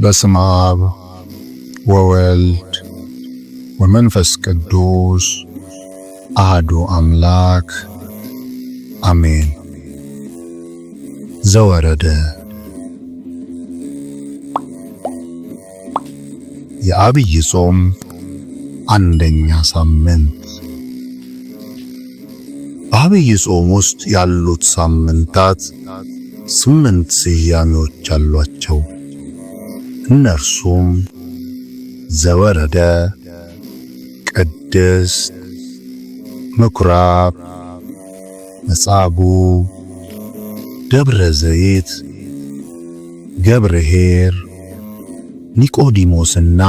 በስመ አብ ወወልድ ወመንፈስ ቅዱስ አሐዱ አምላክ አሜን። ዘወረደ የዐቢይ ጾም አንደኛ ሳምንት። በዐቢይ ጾም ውስጥ ያሉት ሳምንታት 8 ስያሜዎች አሏቸው። እነርሱም ዘወረደ፣ ቅድስት፣ ምኵራብ፣ መጻጉዕ፣ ደብረ ዘይት፣ ገብርኄር፣ ኒቆዲሞስና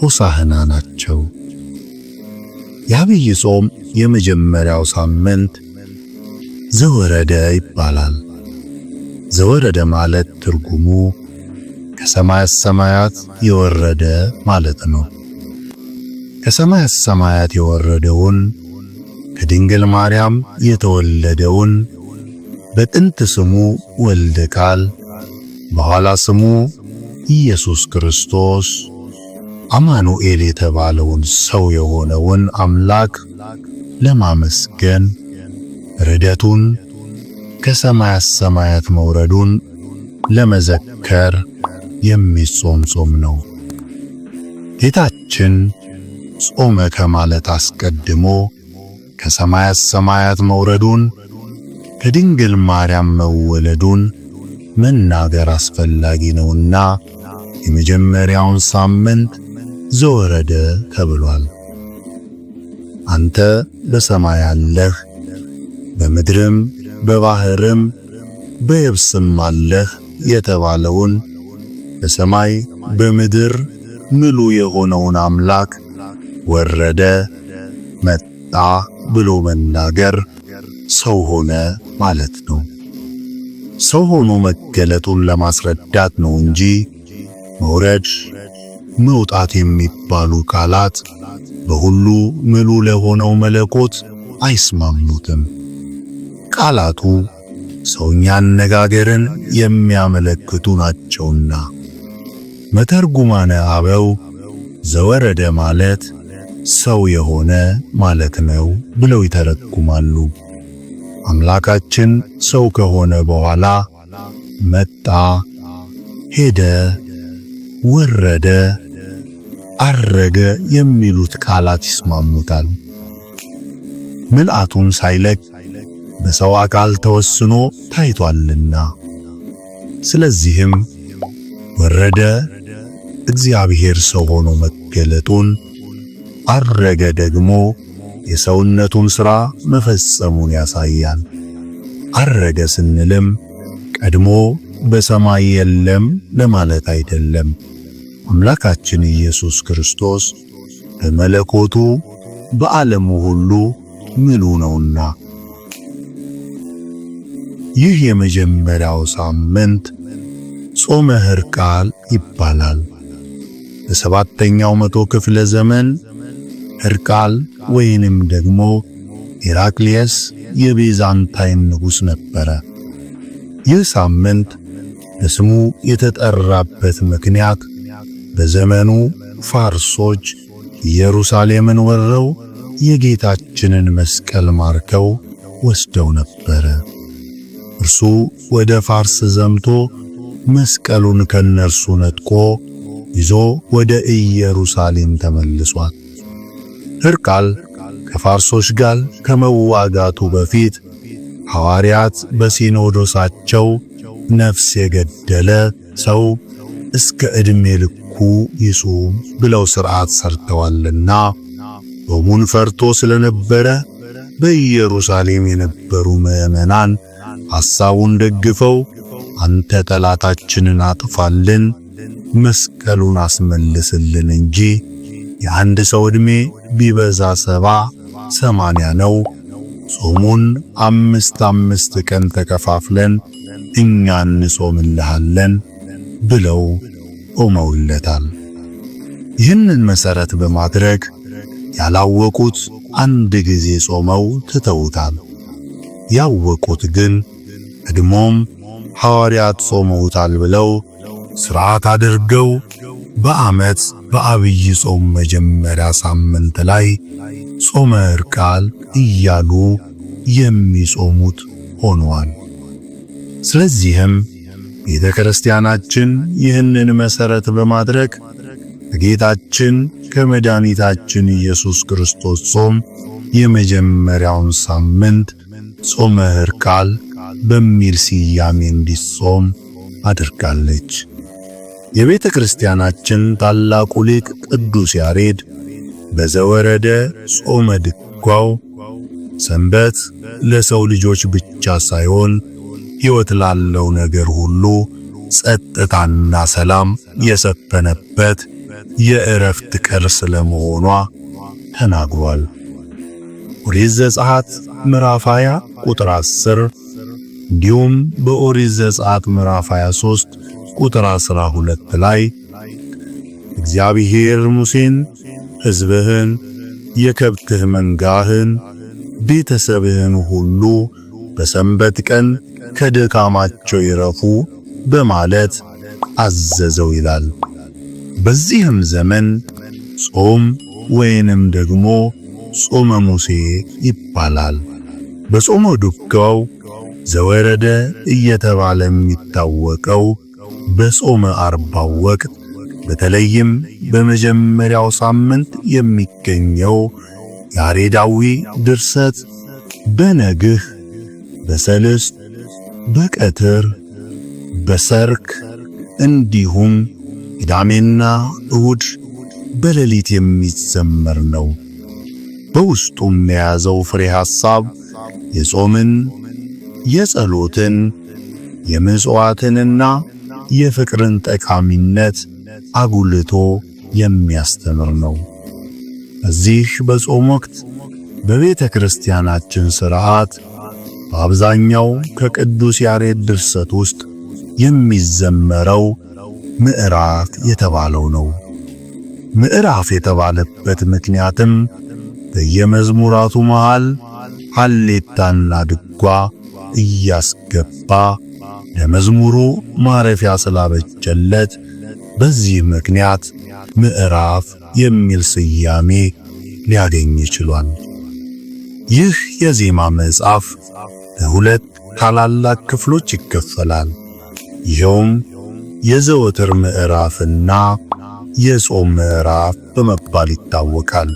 ሆሳዕና ናቸው። የዐቢይ ጾም የመጀመሪያው ሳምንት ዘወረደ ይባላል። ዘወረደ ማለት ትርጉሙ ከሰማያት ሰማያት የወረደ ማለት ነው። ከሰማያት ሰማያት የወረደውን ከድንግል ማርያም የተወለደውን በጥንት ስሙ ወልደ ቃል በኋላ ስሙ ኢየሱስ ክርስቶስ አማኑኤል የተባለውን ሰው የሆነውን አምላክ ለማመስገን ርደቱን ከሰማያት ሰማያት መውረዱን ለመዘከር የሚጾም ጾም ነው። ጌታችን ጾመ ከማለት አስቀድሞ ከሰማያት ሰማያት መውረዱን ከድንግል ማርያም መወለዱን መናገር አስፈላጊ ነውና የመጀመሪያውን ሳምንት ዘወረደ ተብሏል። አንተ በሰማይ አለህ፣ በምድርም በባህርም በየብስም አለህ የተባለውን በሰማይ በምድር ምሉ የሆነውን አምላክ ወረደ፣ መጣ ብሎ መናገር ሰው ሆነ ማለት ነው። ሰው ሆኖ መገለጡን ለማስረዳት ነው እንጂ መውረድ፣ መውጣት የሚባሉ ቃላት በሁሉ ምሉ ለሆነው መለኮት አይስማሙትም። ቃላቱ ሰውኛ አነጋገርን የሚያመለክቱ ናቸውና መተርጉማነ አበው ዘወረደ ማለት ሰው የሆነ ማለት ነው ብለው ይተረጉማሉ። አምላካችን ሰው ከሆነ በኋላ መጣ፣ ሄደ፣ ወረደ፣ አረገ የሚሉት ቃላት ይስማሙታል። ምልአቱን ሳይለቅ በሰው አካል ተወስኖ ታይቷልና። ስለዚህም ወረደ እግዚአብሔር ሰው ሆኖ መገለጡን፣ አረገ ደግሞ የሰውነቱን ሥራ መፈጸሙን ያሳያል። አረገ ስንልም ቀድሞ በሰማይ የለም ለማለት አይደለም። አምላካችን ኢየሱስ ክርስቶስ በመለኮቱ በዓለሙ ሁሉ ምሉ ነውና። ይህ የመጀመሪያው ሳምንት ጾመ ሕርቃል ይባላል። በሰባተኛው መቶ ክፍለ ዘመን ሕርቃል ወይንም ደግሞ ሄራክሊየስ የቤዛንታይን ንጉሥ ነበረ። ይህ ሳምንት በስሙ የተጠራበት ምክንያት በዘመኑ ፋርሶች ኢየሩሳሌምን ወረው የጌታችንን መስቀል ማርከው ወስደው ነበረ። እርሱ ወደ ፋርስ ዘምቶ መስቀሉን ከነርሱ ነጥቆ ይዞ ወደ ኢየሩሳሌም ተመልሷል። ሕርቃል ከፋርሶች ጋር ከመዋጋቱ በፊት ሐዋርያት በሲኖዶሳቸው ነፍስ የገደለ ሰው እስከ ዕድሜ ልኩ ይጹም ብለው ሥርዓት ሰርተዋልና ሮሙን ፈርቶ ስለነበረ በኢየሩሳሌም የነበሩ ምዕመናን ሐሳቡን ደግፈው አንተ ጠላታችንን አጥፋልን፣ መስቀሉን አስመልስልን እንጂ የአንድ ሰው ዕድሜ ቢበዛ 70-80 ነው፣ ጾሙን 5 ቀን ተከፋፍለን እኛ እንጾምልሃለን ብለው ቆመውለታል። ይህንን መሠረት በማድረግ ያላወቁት አንድ ጊዜ ጾመው ትተውታል። ያወቁት ግን ቀድሞም ሐዋርያት ጾመውታል ብለው ሥርዓት አድርገው በዓመት በአብይ ጾም መጀመሪያ ሳምንት ላይ ጾመ ሕርቃል እያሉ የሚጾሙት ሆኗል። ስለዚህም ቤተ ክርስቲያናችን ይህንን መሠረት በማድረግ ከጌታችን ከመድኃኒታችን ኢየሱስ ክርስቶስ ጾም የመጀመሪያውን ሳምንት ጾመ ሕርቃል በሚል ስያሜ እንዲጾም አድርጋለች። የቤተ ክርስቲያናችን ታላቁ ሊቅ ቅዱስ ያሬድ በዘወረደ ጾመ ድጓው ሰንበት ለሰው ልጆች ብቻ ሳይሆን ሕይወት ላለው ነገር ሁሉ ጸጥታና ሰላም የሰፈነበት የዕረፍት ቀን ስለመሆኗ ተናግሯል። ኦሪት ዘጸአት ምዕራፍ 20 ቁጥር 10 እንዲሁም በኦሪት ዘጸአት ምዕራፍ 23 ቁጥር 12 ላይ እግዚአብሔር ሙሴን ሕዝብህን፣ የከብትህ መንጋህን፣ ቤተሰብህን ሁሉ በሰንበት ቀን ከድካማቸው ይረፉ በማለት አዘዘው ይላል። በዚህም ዘመን ጾም ወይንም ደግሞ ጾመ ሙሴ ይባላል። በጾመ ድጓው ዘወረደ እየተባለ የሚታወቀው በጾመ አርባው ወቅት በተለይም በመጀመሪያው ሳምንት የሚገኘው ያሬዳዊ ድርሰት በነግህ፣ በሰልስት፣ በቀትር፣ በሰርክ እንዲሁም ቅዳሜና እሁድ በሌሊት የሚዘመር ነው። በውስጡም የያዘው ፍሬ ሐሳብ የጾምን፣ የጸሎትን፣ የምጽዋትንና የፍቅርን ጠቃሚነት አጉልቶ የሚያስተምር ነው። እዚህ በጾም ወቅት በቤተ ክርስቲያናችን ሥርዓት በአብዛኛው ከቅዱስ ያሬድ ድርሰት ውስጥ የሚዘመረው ምዕራፍ የተባለው ነው። ምዕራፍ የተባለበት ምክንያትም በየመዝሙራቱ መሃል ሐሌታና ድጓ እያስገባ ለመዝሙሩ ማረፊያ ስላበጀለት በዚህ ምክንያት ምዕራፍ የሚል ስያሜ ሊያገኝ ይችላል። ይህ የዜማ መጽሐፍ በሁለት ታላላቅ ክፍሎች ይከፈላል። ይኸውም የዘወትር ምዕራፍና የጾም ምዕራፍ በመባል ይታወቃል።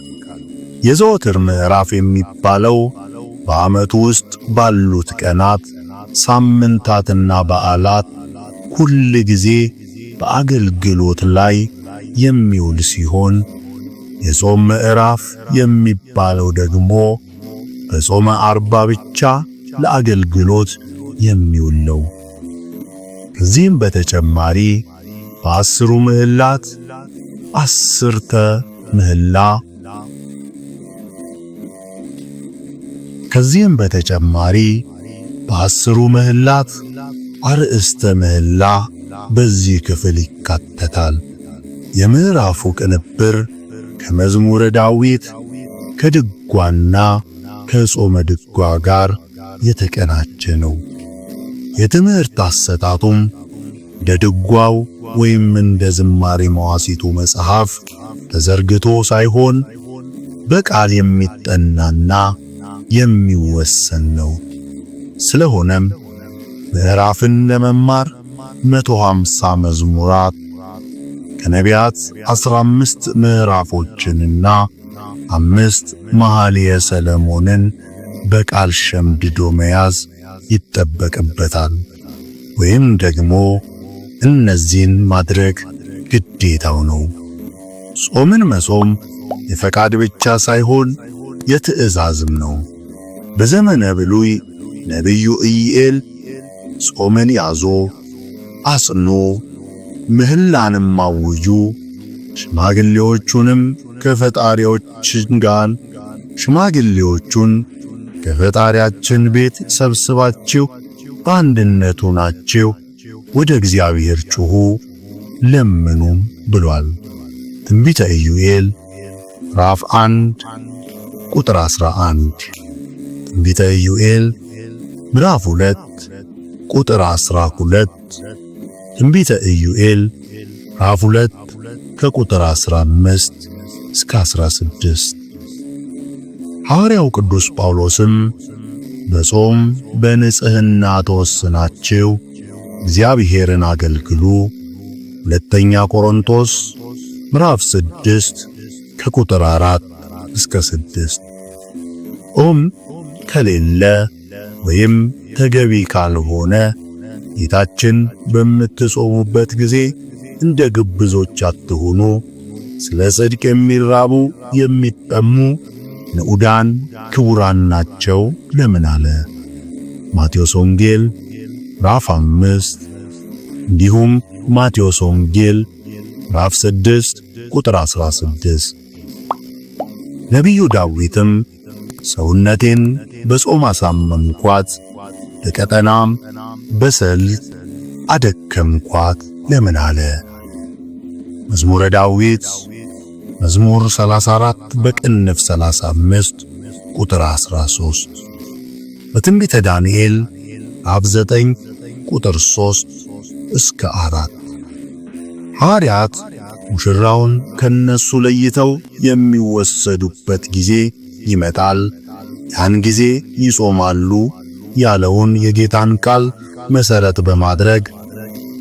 የዘወትር ምዕራፍ የሚባለው በዓመቱ ውስጥ ባሉት ቀናት፣ ሳምንታትና በዓላት ሁል ጊዜ በአገልግሎት ላይ የሚውል ሲሆን የጾም ምዕራፍ የሚባለው ደግሞ በጾመ አርባ ብቻ ለአገልግሎት የሚውል ነው። ከዚህም በተጨማሪ በአስሩ ምዕላት አስርተ ምህላ ከዚህም በተጨማሪ በአስሩ ምህላት አርእስተ ምህላ በዚህ ክፍል ይካተታል። የምዕራፉ ቅንብር ከመዝሙረ ዳዊት ከድጓና ከጾመ ድጓ ጋር የተቀናጀ ነው። የትምህርት አሰጣጡም እንደ ድጓው ወይም እንደ ዝማሬ መዋሥዕቱ መጽሐፍ ተዘርግቶ ሳይሆን በቃል የሚጠናና የሚወሰን ነው። ስለሆነም ምዕራፍን ለመማር 150 መዝሙራት ከነቢያት 15 ምዕራፎችንና 5 መኃልየ ሰሎሞንን በቃል ሸምድዶ መያዝ ይጠበቅበታል። ወይም ደግሞ እነዚህን ማድረግ ግዴታው ነው። ጾምን መጾም የፈቃድ ብቻ ሳይሆን የትእዛዝም ነው። በዘመነ ብሉይ ነቢዩ ኢዩኤል ጾምን ያዞ፣ አጽኑ፣ ምህላንም አውጁ፣ ሽማግሌዎቹን ከፈጣሪያችን ቤት ሰብስባችሁ በአንድነቱ ናችሁ ወደ እግዚአብሔር ጩኹ ለምኑም ብሏል። ትንቢተ ኢዩኤል ምዕራፍ 1 ቁጥር 11፣ ትንቢተ ኢዩኤል ምዕራፍ 2 ቁጥር 12፣ ትንቢተ ኢዩኤል ምዕራፍ 2 ከቁጥር 15 እስከ 16። ሐዋርያው ቅዱስ ጳውሎስም በጾም በንጽሕና ተወስናችሁ እግዚአብሔርን አገልግሉ ሁለተኛ ቆሮንቶስ ምዕራፍ 6 ከቁጥር 4 እስከ 6። ጾም ከሌለ ወይም ተገቢ ካልሆነ ጌታችን በምትጾሙበት ጊዜ እንደ ግብዞች አትሁኑ፣ ስለ ጽድቅ የሚራቡ የሚጠሙ ንዑዳን ክቡራን ናቸው ለምን አለ? ማቴዎስ ወንጌል ምዕራፍ 5 እንዲሁም ማቴዎስ ወንጌል ምዕራፍ 6 ቁጥር 16። ነቢዩ ዳዊትም ሰውነቴን በጾም አሳመምኳት፣ በቀጠናም በሰልት አደከምኳት ለምን አለ? መዝሙረ ዳዊት መዝሙር 34 በቅንፍ 35 ቁጥር 13። በትንቢተ ዳንኤል ምዕራፍ 9 ቁጥር 3 እስከ 4 ሐዋርያት ሙሽራውን ከነሱ ለይተው የሚወሰዱበት ጊዜ ይመጣል፣ ያን ጊዜ ይጾማሉ ያለውን የጌታን ቃል መሰረት በማድረግ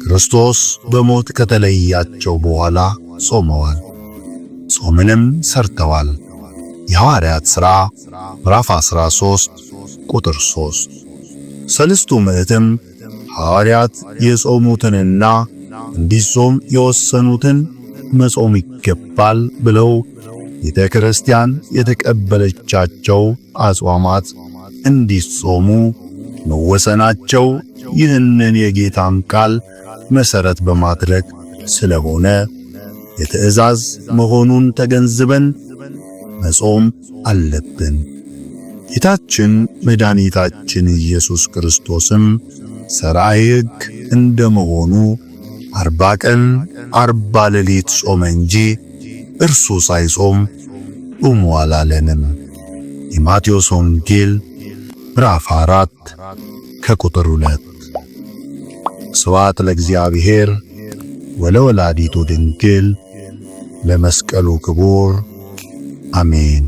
ክርስቶስ በሞት ከተለያቸው በኋላ ጾመዋል፣ ጾምንም ሰርተዋል። የሐዋርያት ሥራ ምዕራፍ 13 ቁጥር 3። ሰለስቱ ምዕትም ሐዋርያት የጾሙትንና እንዲጾም የወሰኑትን መጾም ይገባል ብለው ቤተ ክርስቲያን የተቀበለቻቸው አጽዋማት እንዲጾሙ መወሰናቸው ይህንን የጌታን ቃል መሰረት በማድረግ ስለሆነ የትእዛዝ መሆኑን ተገንዝበን መጾም አለብን። ጌታችን መድኃኒታችን ኢየሱስ ክርስቶስም ሠራየ ሕግ እንደመሆኑ 40 ቀን 40 ሌሊት ጾመ እንጂ እርሱ ሳይጾም ጾሙ አላለንም። የማቴዎስ ወንጌል ምዕራፍ 4 ከቁጥር 2። ስብሐት ለእግዚአብሔር ወለወላዲቱ ድንግል ለመስቀሉ ክቡር አሜን።